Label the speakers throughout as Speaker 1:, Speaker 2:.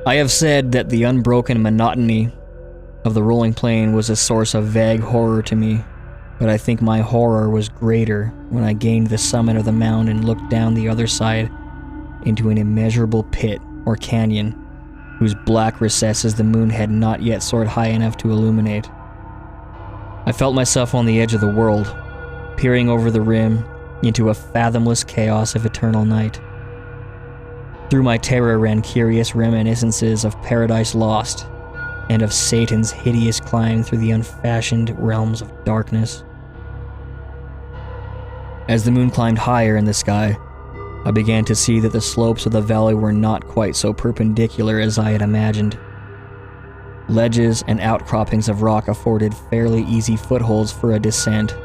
Speaker 1: I have said that the unbroken monotony of the rolling plain was a source of vague horror to me, but I think my horror was greater when I gained the summit of the mound and looked down the other side into an immeasurable pit or canyon whose black recesses the moon had not yet soared high enough to illuminate. I felt myself on the edge of the world, peering over the rim into a fathomless chaos of eternal night. Through my terror ran curious reminiscences of Paradise Lost and of Satan's hideous climb through the unfashioned realms of darkness. As the moon climbed higher in the sky, I began to see that the slopes of the valley were not quite so perpendicular as I had imagined. Ledges and outcroppings of rock afforded fairly easy footholds for a descent,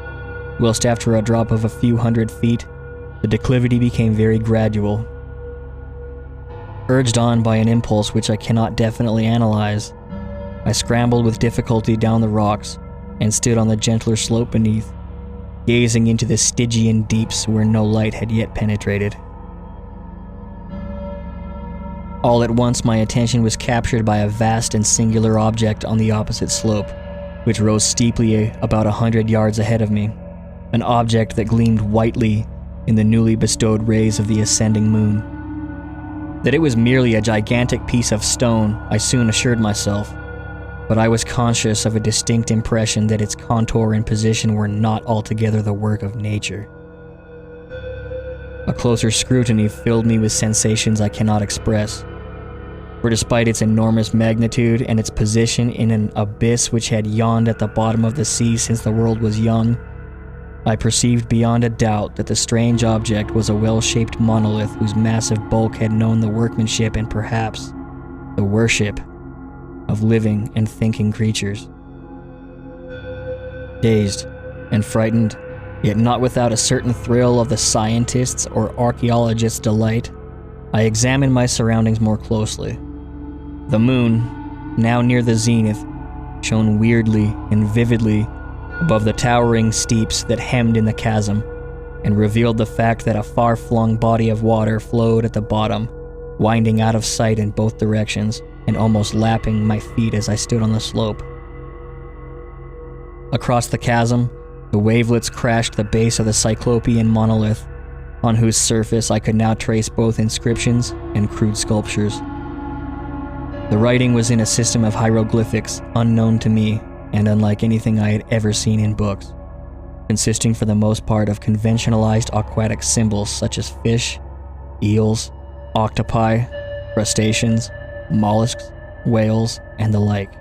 Speaker 1: whilst after a drop of a few hundred feet, the declivity became very gradual. Urged on by an impulse which I cannot definitely analyze, I scrambled with difficulty down the rocks and stood on the gentler slope beneath, gazing into the Stygian deeps where no light had yet penetrated. All at once my attention was captured by a vast and singular object on the opposite slope, which rose steeply about 100 yards ahead of me, an object that gleamed whitely in the newly bestowed rays of the ascending moon. That it was merely a gigantic piece of stone, I soon assured myself, but I was conscious of a distinct impression that its contour and position were not altogether the work of nature. A closer scrutiny filled me with sensations I cannot express, for despite its enormous magnitude and its position in an abyss which had yawned at the bottom of the sea since the world was young, I perceived beyond a doubt that the strange object was a well-shaped monolith whose massive bulk had known the workmanship and perhaps the worship of living and thinking creatures. Dazed and frightened, yet not without a certain thrill of the scientist's or archaeologist's delight, I examined my surroundings more closely. The moon, now near the zenith, shone weirdly and vividly above the towering steeps that hemmed in the chasm, and revealed the fact that a far-flung body of water flowed at the bottom, winding out of sight in both directions, and almost lapping my feet as I stood on the slope. Across the chasm, the wavelets crashed the base of the Cyclopean monolith, on whose surface I could now trace both inscriptions and crude sculptures. The writing was in a system of hieroglyphics unknown to me, and unlike anything I had ever seen in books, consisting for the most part of conventionalized aquatic symbols such as fish, eels, octopi, crustaceans, mollusks, whales, and the like.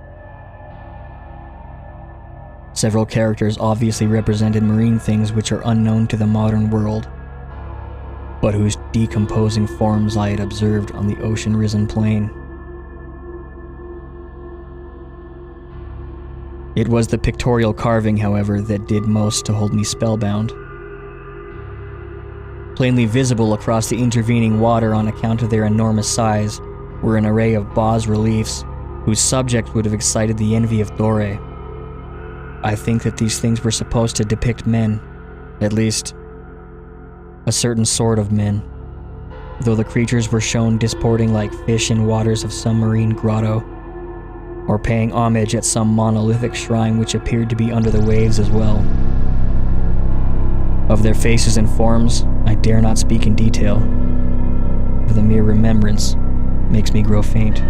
Speaker 1: Several characters obviously represented marine things which are unknown to the modern world, but whose decomposing forms I had observed on the ocean-risen plain. It was the pictorial carving, however, that did most to hold me spellbound. Plainly visible across the intervening water on account of their enormous size were an array of bas-reliefs whose subject would have excited the envy of Dore. I think that these things were supposed to depict men, at least a certain sort of men, though the creatures were shown disporting like fish in waters of some marine grotto, or paying homage at some monolithic shrine which appeared to be under the waves as well. Of their faces and forms, I dare not speak in detail, for the mere remembrance makes me grow faint.